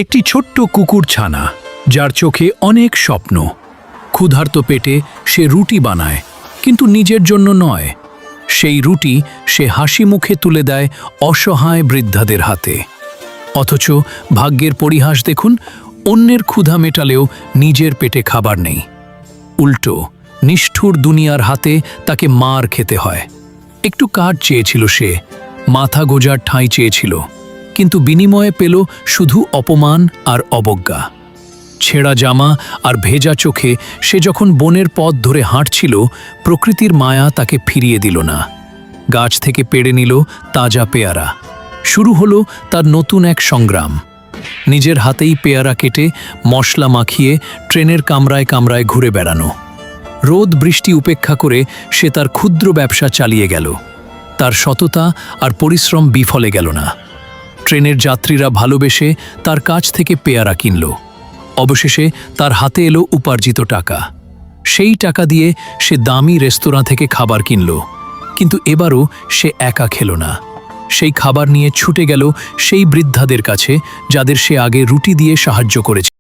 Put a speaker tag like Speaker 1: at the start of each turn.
Speaker 1: একটি ছোট্ট কুকুর ছানা যার চোখে অনেক স্বপ্ন। ক্ষুধার্ত পেটে সে রুটি বানায়, কিন্তু নিজের জন্য নয়। সেই রুটি সে হাসি মুখে তুলে দেয় অসহায় বৃদ্ধাদের হাতে। অথচ ভাগ্যের পরিহাস দেখুন, অন্যের ক্ষুধা মেটালেও নিজের পেটে খাবার নেই। উল্টো নিষ্ঠুর দুনিয়ার হাতে তাকে মার খেতে হয়। একটু কাঠ চেয়েছিল সে, মাথা গোজার ঠাঁই চেয়েছিল, কিন্তু বিনিময়ে পেল শুধু অপমান আর অবজ্ঞা। ছেঁড়া জামা আর ভেজা চোখে সে যখন বনের পথ ধরে হাঁটছিল, প্রকৃতির মায়া তাকে ফিরিয়ে দিল না। গাছ থেকে পেড়ে নিল তাজা পেয়ারা। শুরু হলো তার নতুন এক সংগ্রাম। নিজের হাতেই পেয়ারা কেটে মশলা মাখিয়ে ট্রেনের কামরায় কামরায় ঘুরে বেড়ানো। রোদ বৃষ্টি উপেক্ষা করে সে তার ক্ষুদ্র ব্যবসা চালিয়ে গেল। তার সততা আর পরিশ্রম বিফলে গেল না। ট্রেনের যাত্রীরা ভালোবেসে তার কাছ থেকে পেয়ারা কিনল। অবশেষে তার হাতে এলো উপার্জিত টাকা। সেই টাকা দিয়ে সে দামি রেস্তোরাঁ থেকে খাবার কিনল, কিন্তু এবারও সে একা খেল না। সেই খাবার নিয়ে ছুটে গেল সেই বৃদ্ধাদের কাছে যাদের সে আগে রুটি দিয়ে সাহায্য করেছে।